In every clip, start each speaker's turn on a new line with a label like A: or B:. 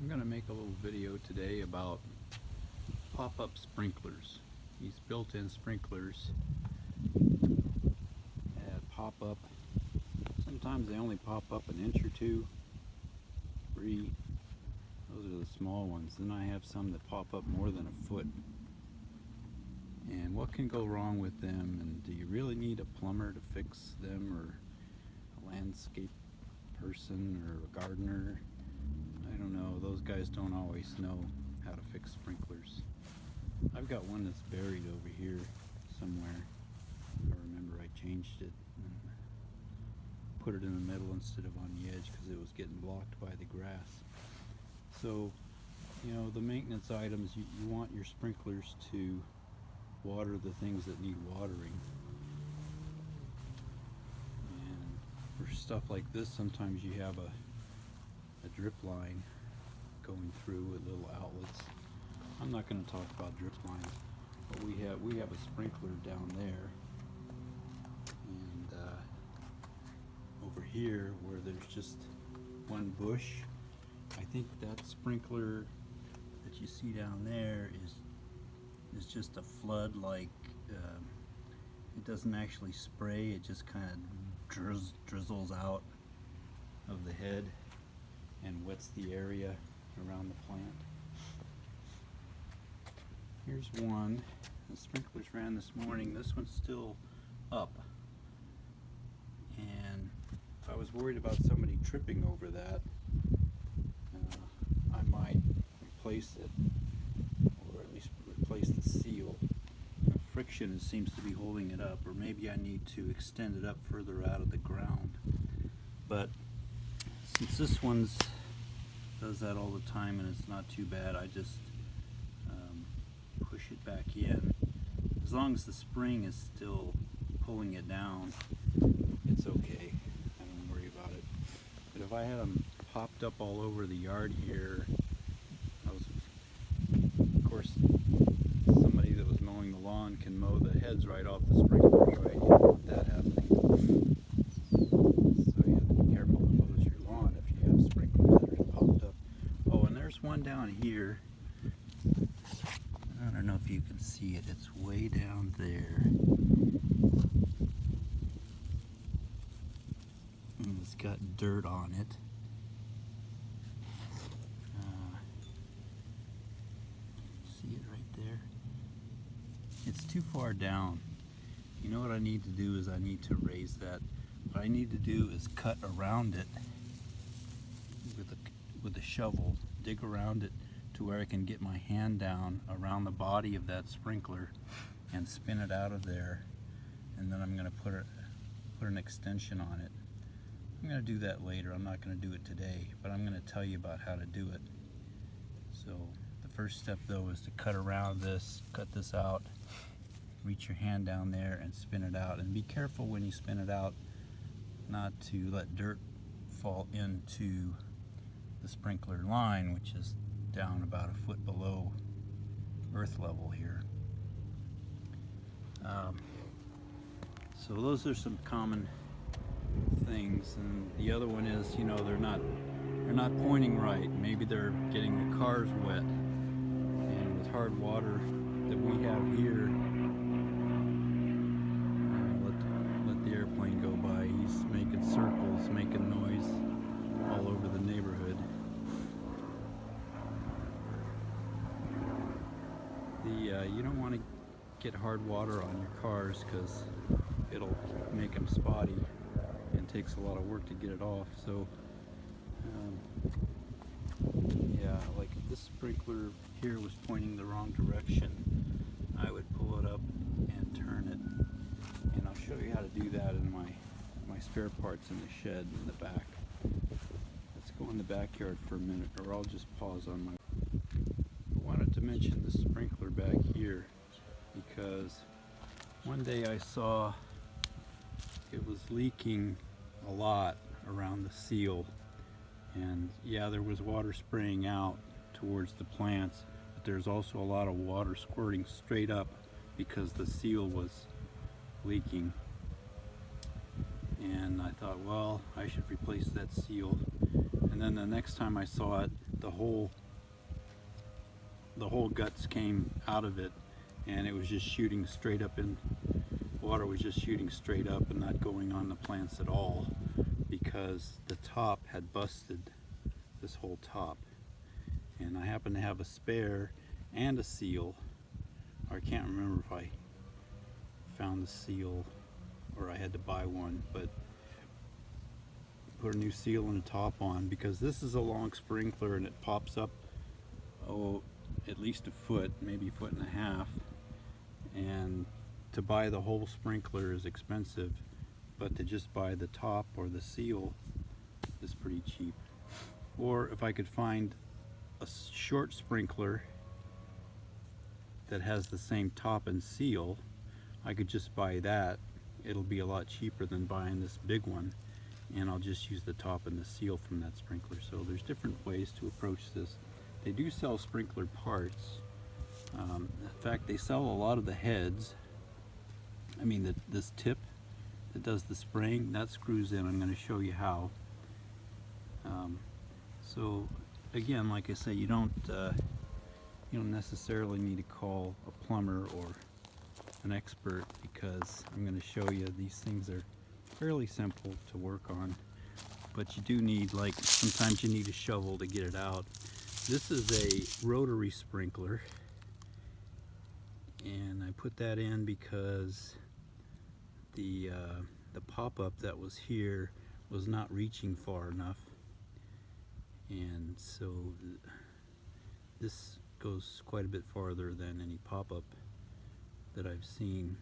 A: I'm going to make a little video today about pop-up sprinklers. These built-in sprinklers that pop up. Sometimes they only pop up an inch or two, 3. Those are the small ones. Then I have some that pop up more than a foot. And what can go wrong with them? And do you really need a plumber to fix them, or a landscape person, or a gardener? I don't know. Those guys don't always know how to fix sprinklers. I've got one that's buried over here somewhere. I remember I changed it and put it in the middle instead of on the edge because it was getting blocked by the grass. So, you know, the maintenance items, you want your sprinklers to water the things that need watering. And for stuff like this, sometimes you have a drip line going through with little outlets. I'm not going to talk about drip lines, but we have a sprinkler down there, and over here where there's just one bush, I think that sprinkler that you see down there is just a flood. Like it doesn't actually spray, it just kind of drizzles out of the head and wets the area around the plant. Here's one. The sprinklers ran this morning. This one's still up, and if I was worried about somebody tripping over that, I might replace it, or at least replace the seal. The friction seems to be holding it up, or maybe I need to extend it up further out of the ground. But since this one's does that all the time and it's not too bad, I just push it back in. As long as the spring is still pulling it down, it's okay. I don't worry about it. But if I had them popped up all over the yard here, of course, somebody that was mowing the lawn can mow the heads right off the sprinklers, right? You don't want that happening. So you have to be careful to mow your lawn if you have sprinklers that are popped up. Oh, and there's one down here. I don't know if you can see it. It's way down there. And it's got dirt on it. See it right there? It's too far down. You know what I need to do is I need to raise that. What I need to do is cut around it with a shovel, dig around it to where I can get my hand down around the body of that sprinkler and spin it out of there, and then I'm going to put an extension on it. I'm going to do that later. I'm not going to do it today, but I'm going to tell you about how to do it. So the first step though is to cut around this, cut this out, reach your hand down there and spin it out, and be careful when you spin it out not to let dirt fall into the sprinkler line, which is down about a foot below earth level here. So those are some common things, and the other one is, you know, they're not pointing right. Maybe they're getting the cars wet, and with hard water that we have here, let the airplane go by. He's making circles, making noise all over the neighborhood. You don't want to get hard water on your cars because it'll make them spotty and takes a lot of work to get it off. So yeah, like if this sprinkler here was pointing the wrong direction, I would pull it up and turn it, and I'll show you how to do that in my spare parts in the shed in the back. Let's go in the backyard for a minute, or I'll just pause on my. I wanted to mention the sprinkler back here because one day I saw it was leaking a lot around the seal, and yeah, there was water spraying out towards the plants, but there's also a lot of water squirting straight up because the seal was leaking. And I thought, well, I should replace that seal. And then the next time I saw it, the whole guts came out of it, and it was just shooting straight up in water, was just shooting straight up and not going on the plants at all, because the top had busted, this whole top. And I happen to have a spare and a seal, or I can't remember if I found the seal or I had to buy one, but put a new seal and a top on, because this is a long sprinkler and it pops up, oh, at least a foot, maybe a foot and a half, and to buy the whole sprinkler is expensive, but to just buy the top or the seal is pretty cheap. Or if I could find a short sprinkler that has the same top and seal, I could just buy that. It'll be a lot cheaper than buying this big one, and I'll just use the top and the seal from that sprinkler. So there's different ways to approach this. They do sell sprinkler parts. In fact, they sell a lot of the heads. I mean, this tip that does the spraying, that screws in. I'm going to show you how. So again, like I say, you don't necessarily need to call a plumber or an expert, because I'm going to show you these things are fairly simple to work on, but you do need, like, sometimes you need a shovel to get it out. This is a rotary sprinkler, and I put that in because the pop-up that was here was not reaching far enough, and so this goes quite a bit farther than any pop-up that I've seen.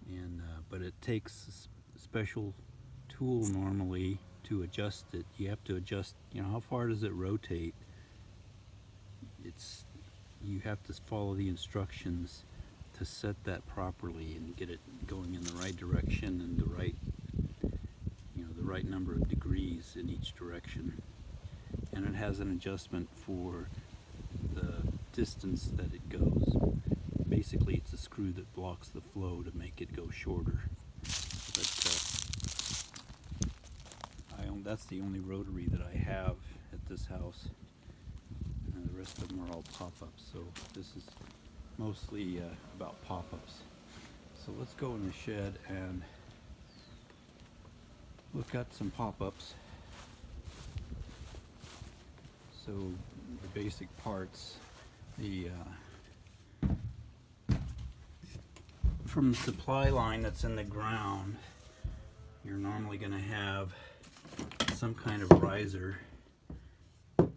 A: And but it takes a special tool normally to adjust it. You have to adjust, how far does it rotate. You have to follow the instructions to set that properly and get it going in the right direction and the right number of degrees in each direction. And it has an adjustment for the distance that it goes. Basically, it's a screw that blocks the flow to make it go shorter. But that's the only rotary that I have at this house. The rest of them are all pop-ups, so this is mostly about pop-ups. So let's go in the shed and look at some pop-ups. So the basic parts, from the supply line that's in the ground, you're normally going to have some kind of riser,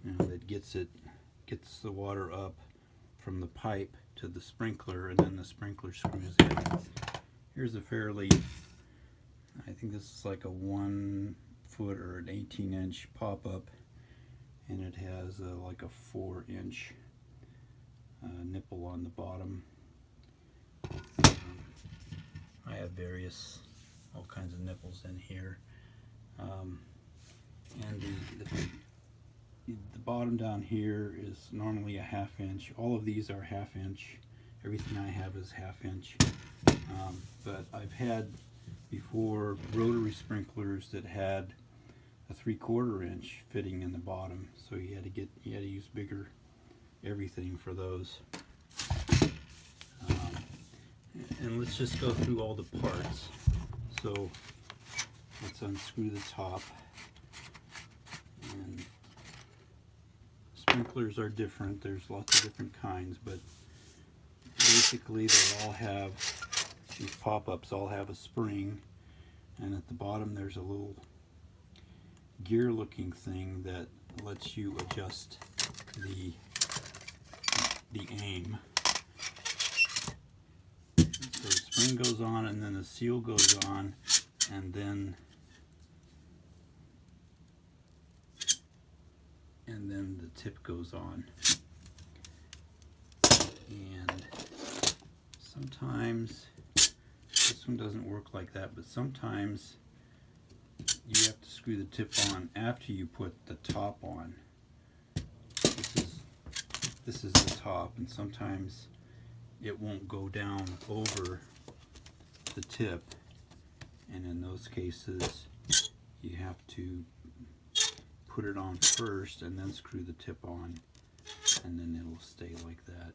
A: that gets the water up from the pipe to the sprinkler, and then the sprinkler screws in. Here's a fairly, I think this is like a 1 foot or an 18-inch pop-up, and it has like a 4-inch nipple on the bottom. I have all kinds of nipples in here, and the bottom down here is normally a 1/2 inch. All of these are 1/2 inch. Everything I have is 1/2 inch. But I've had before rotary sprinklers that had a 3/4 inch fitting in the bottom, so you had to use bigger everything for those. And let's just go through all the parts. So let's unscrew the top. And sprinklers are different. There's lots of different kinds, but basically these pop-ups all have a spring, and at the bottom there's a little gear looking thing that lets you adjust the aim. So the spring goes on, and then the seal goes on, and then the tip goes on. And sometimes this one doesn't work like that, but sometimes you have to screw the tip on after you put the top on. This is the top, and sometimes it won't go down over the tip, and in those cases you have to put it on first and then screw the tip on, and then it'll stay like that.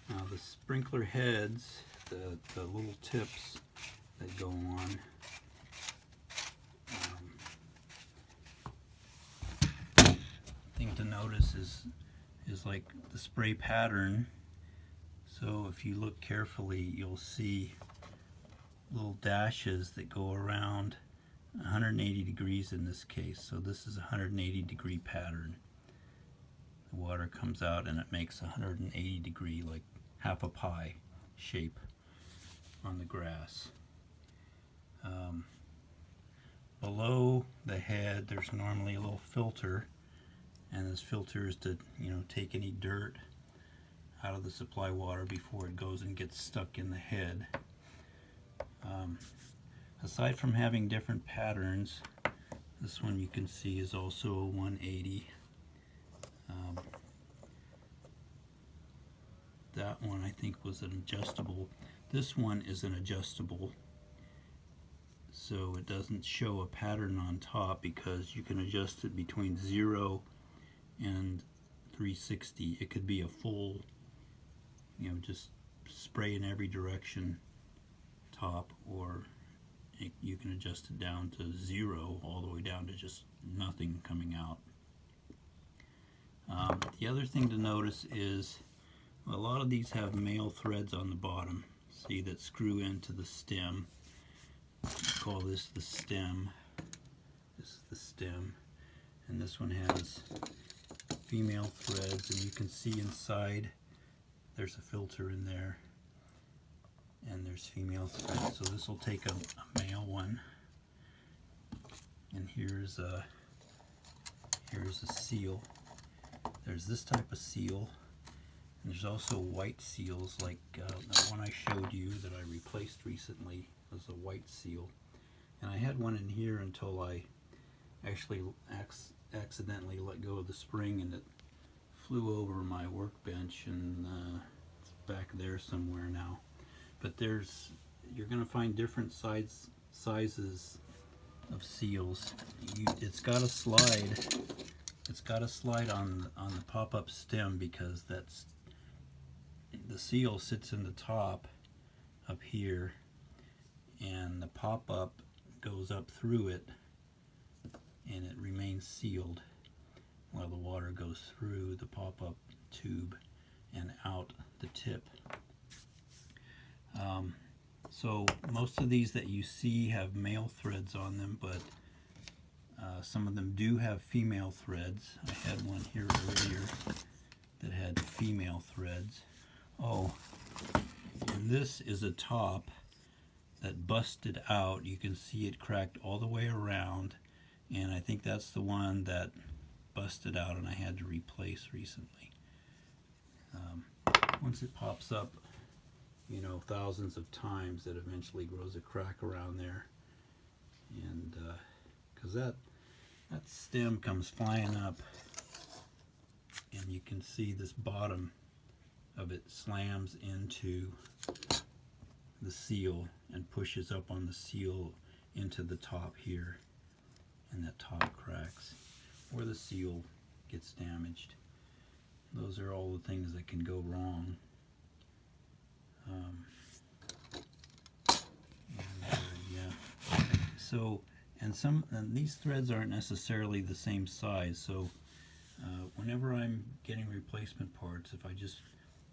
A: Now the sprinkler heads, the little tips that go on, thing to notice is like the spray pattern. So if you look carefully, you'll see little dashes that go around 180 degrees in this case. So this is a 180 degree pattern. The water comes out and it makes a 180 degree, like half a pie shape on the grass. Below the head there's normally a little filter, and this filter is to, take any dirt out of the supply water before it goes and gets stuck in the head. Aside from having different patterns, this one you can see is also a 180. That one I think was an adjustable. This one is an adjustable, so it doesn't show a pattern on top because you can adjust it between 0 and 360. It could be a full, just spray in every direction top, or you can adjust it down to 0 all the way down to just nothing coming out. The other thing to notice is a lot of these have male threads on the bottom, see, that screw into the stem. We call this the stem. This is the stem, and this one has female threads, and you can see inside there's a filter in there, and there's female threads. So this will take a male one, and here's a seal. There's this type of seal, and there's also white seals, like the one I showed you that I replaced recently was a white seal. And I had one in here until I actually accidentally let go of the spring, and it flew over my workbench, and it's back there somewhere now. But you're going to find different sizes of seals. It's got a slide. It's got a slide on the pop-up stem, because the seal sits in the top up here, and the pop-up goes up through it, and it remains sealed while the water goes through the pop-up tube and out the tip. So most of these that you see have male threads on them, but some of them do have female threads. I had one here earlier that had female threads. Oh, and this is a top that busted out. You can see it cracked all the way around, and I think that's the one that busted out and I had to replace recently. Once it pops up, thousands of times, it eventually grows a crack around there, and because that stem comes flying up, and you can see this bottom of it slams into the seal and pushes up on the seal into the top here, and that top cracks, or the seal gets damaged. Those are all the things that can go wrong. Yeah. So, and these threads aren't necessarily the same size. So, whenever I'm getting replacement parts, if I just,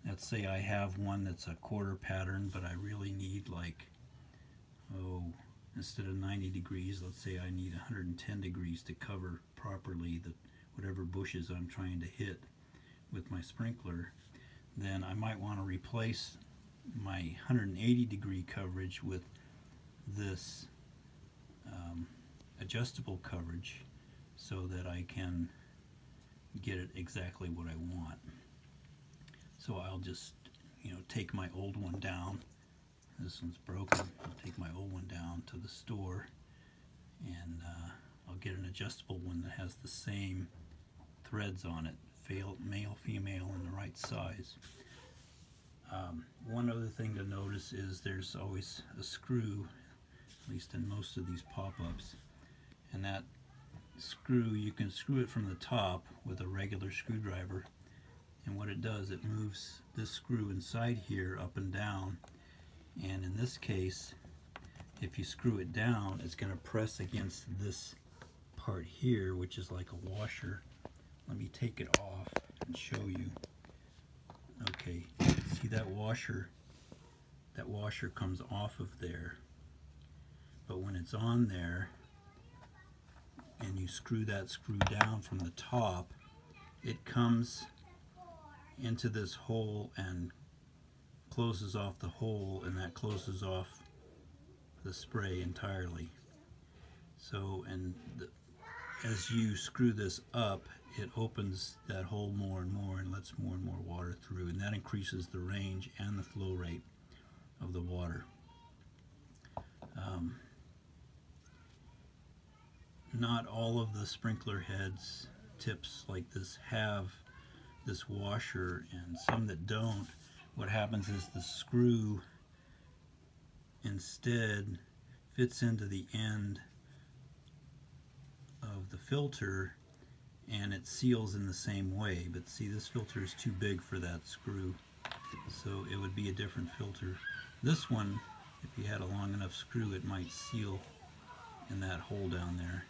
A: let's say I have one that's a quarter pattern, but I really need, like, instead of 90 degrees, let's say I need 110 degrees to cover properly whatever bushes I'm trying to hit with my sprinkler, then I might want to replace my 180 degree coverage with this adjustable coverage, so that I can get it exactly what I want. So I'll just take my old one down. This one's broken. I'll take my old one down to the store, and I'll get an adjustable one that has the same threads on it, male, female, and the right size. One other thing to notice is there's always a screw at least in most of these pop-ups. And that screw, you can screw it from the top with a regular screwdriver, and what it does, it moves this screw inside here up and down, and in this case, if you screw it down, it's going to press against this part here, which is like a washer. Let me take it off and show you. Okay, see that washer? That washer comes off of there, but when it's on there and you screw that screw down from the top, it comes into this hole and closes off the hole, and that closes off the spray entirely. So, as you screw this up, it opens that hole more and more and lets more and more water through, and that increases the range and the flow rate of the water. Not all of the sprinkler heads, tips like this, have this washer, and some that don't, what happens is the screw instead fits into the end of the filter and it seals in the same way. But see, this filter is too big for that screw, so it would be a different filter. This one, if you had a long enough screw, it might seal in that hole down there.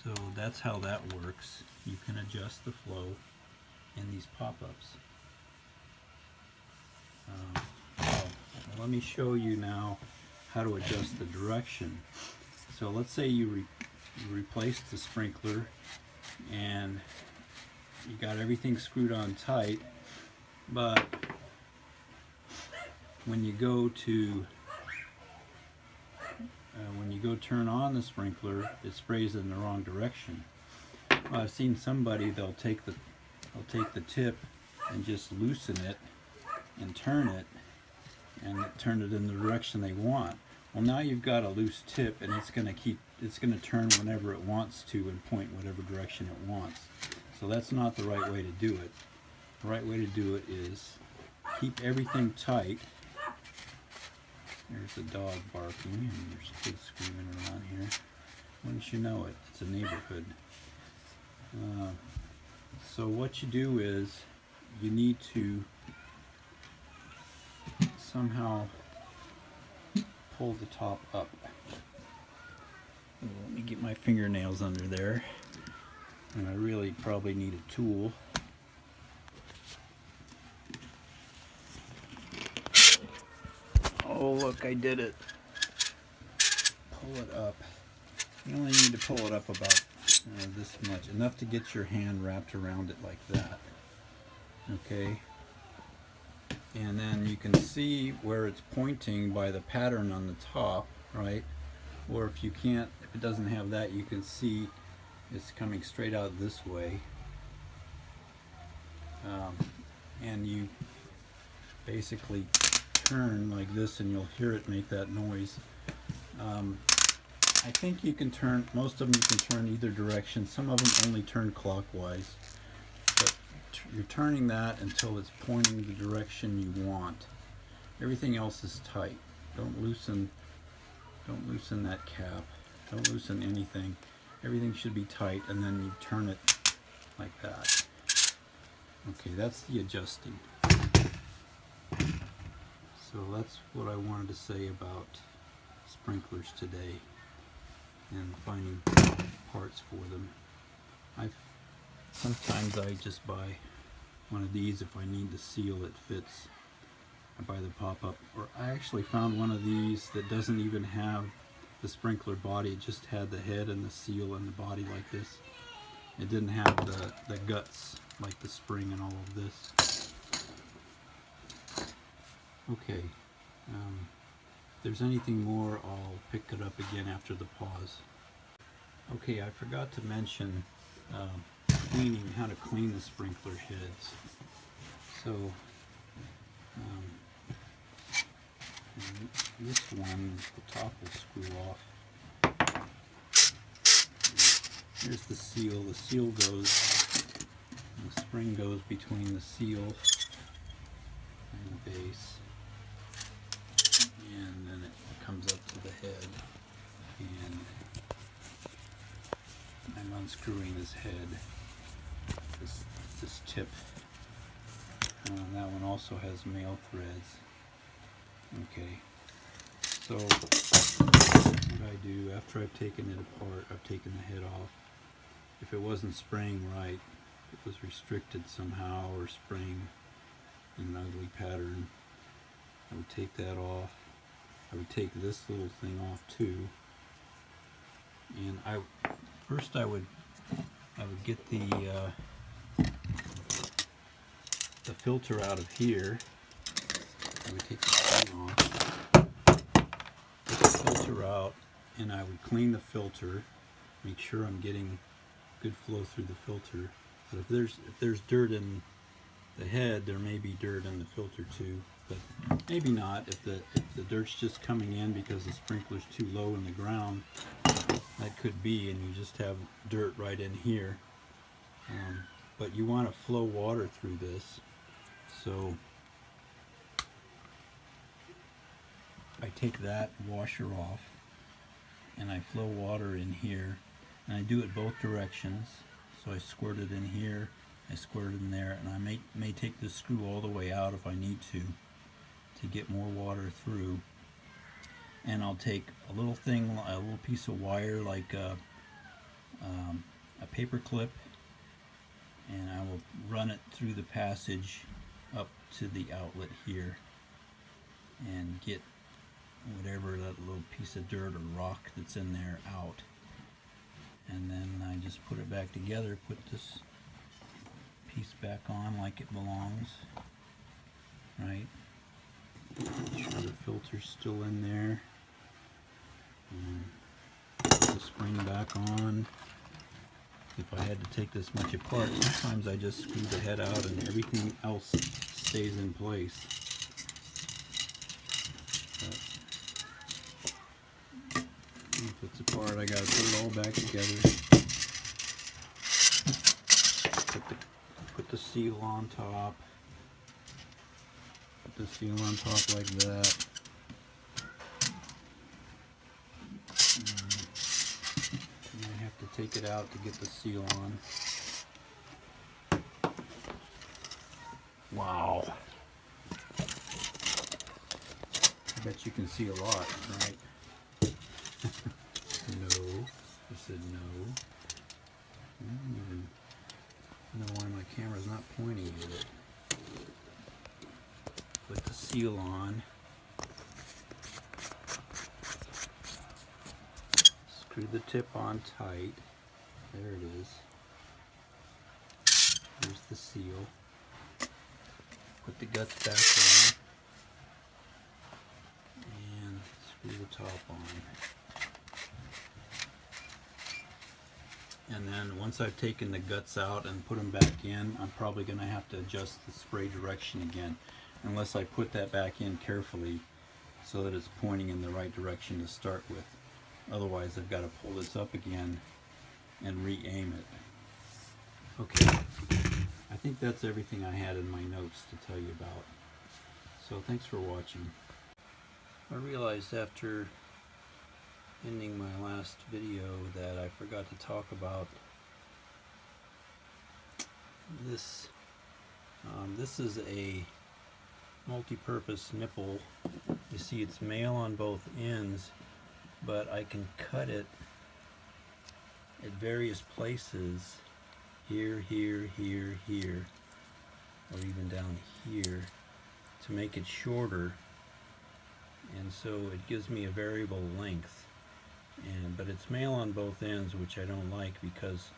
A: So that's how that works. You can adjust the flow in these pop-ups. Let me show you now how to adjust the direction. So let's say you replaced the sprinkler and you got everything screwed on tight, but when you go turn on the sprinkler, it sprays in the wrong direction. Well, I've seen somebody, they'll take the tip and just loosen it and turn it in the direction they want. Well, now you've got a loose tip, and it's going to turn whenever it wants to and point whatever direction it wants. So that's not the right way to do it. The right way to do it is keep everything tight. There's a dog barking, and there's kids screaming around here. Wouldn't you know it, it's a neighborhood. So what you do is you need to somehow pull the top up. Let me get my fingernails under there, and I really probably need a tool. Oh, look, I did it. Pull it up. You only need to pull it up about this much, enough to get your hand wrapped around it like that. Okay. And then you can see where it's pointing by the pattern on the top, right? Or if you can't, if it doesn't have that, you can see it's coming straight out this way. And you basically turn like this, and you'll hear it make that noise. I think you can turn, most of them you can turn either direction. Some of them only turn clockwise. But you're turning that until it's pointing the direction you want. Everything else is tight. Don't loosen that cap. Don't loosen anything. Everything should be tight, and then you turn it like that. Okay, that's the adjusting. So that's what I wanted to say about sprinklers today and finding parts for them. Sometimes I just buy one of these if I need the seal that fits. I buy the pop-up, or I actually found one of these that doesn't even have the sprinkler body. It just had the head and the seal and the body like this. It didn't have the guts like the spring and all of this. Okay, if there's anything more, I'll pick it up again after the pause. Okay, I forgot to mention how to clean the sprinkler heads. So this one, the top will screw off. Here's the seal. The seal goes, the spring goes between the seal and the base. unscrewing this head, this tip. That one also has male threads. Okay, so what I do after I've taken it apart, I've taken the head off. If it wasn't spraying right, it was restricted somehow or spraying in an ugly pattern, I would take that off. I would take this little thing off too. And first I would get the filter out of here. I would take the thing off, take the filter out, and I would clean the filter, make sure I'm getting good flow through the filter. But if there's dirt in the head, there may be dirt in the filter too, but maybe not. If the dirt's just coming in because the sprinkler's too low in the ground, that could be, and you just have dirt right in here. But you want to flow water through this, so I take that washer off and I flow water in here, and I do it both directions. So I squirt it in here, I squirt it in there, and I may take the screw all the way out if I need to get more water through. And I'll take a little thing, a little piece of wire like a paper clip, and I will run it through the passage up to the outlet here and get whatever that little piece of dirt or rock that's in there out. And then I just put it back together, put this piece back on like it belongs, right? Make sure the filter's still in there. And put the spring back on. If I had to take this much apart, sometimes I just screw the head out and everything else stays in place. But if it's apart, I gotta put it all back together. Put the seal on top. Put the seal on top like that. And I have to take it out to get the seal on. Wow. I bet you can see a lot, right? No. I said no. I don't even know why my camera's not pointing at it. Put the seal on. Screw the tip on tight. There it is. Here's the seal. Put the guts back on. And screw the top on. And then once I've taken the guts out and put them back in, I'm probably going to have to adjust the spray direction again, unless I put that back in carefully so that it's pointing in the right direction to start with. Otherwise I've got to pull this up again and re-aim it. Okay, I think that's everything I had in my notes to tell you about. So thanks for watching. I realized after ending my last video that I forgot to talk about this. This is a multi-purpose nipple. You see it's male on both ends, but I can cut it at various places, here, here, here, here, or even down here, to make it shorter, and so it gives me a variable length. But it's male on both ends, which I don't like, because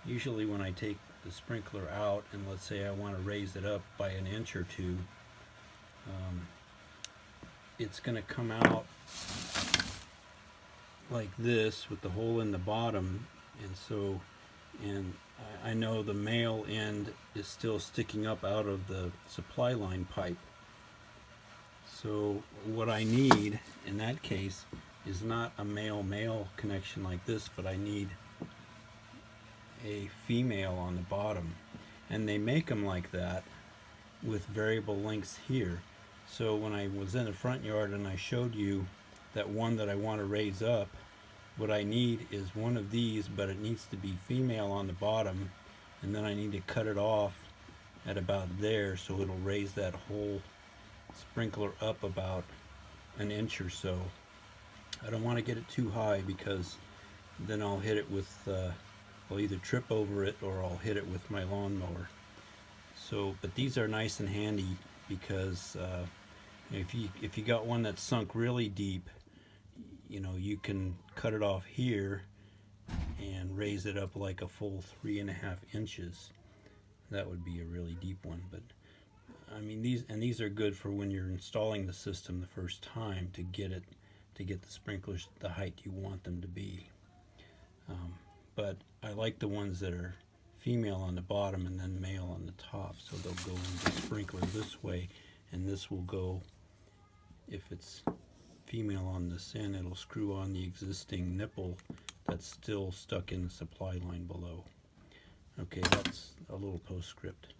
A: usually when I take the sprinkler out and let's say I want to raise it up by an inch or two, it's going to come out like this with the hole in the bottom, and I know the male end is still sticking up out of the supply line pipe. So what I need in that case is not a male-male connection like this, but I need a female on the bottom. And they make them like that with variable lengths here. So when I was in the front yard and I showed you that one that I want to raise up, what I need is one of these, but it needs to be female on the bottom, and then I need to cut it off at about there so it'll raise that whole sprinkler up about an inch or so. I don't want to get it too high because then I'll hit it with I'll either trip over it or I'll hit it with my lawnmower. So, but these are nice and handy because if you got one that's sunk really deep, you know, you can cut it off here and raise it up like a full 3.5 inches. That would be a really deep one. But I mean, these are good for when you're installing the system the first time to get the sprinklers the height you want them to be. But I like the ones that are female on the bottom and then male on the top, so they'll go in the sprinkler this way, and this will go, if it's female on this end, it'll screw on the existing nipple that's still stuck in the supply line below. Okay, that's a little postscript.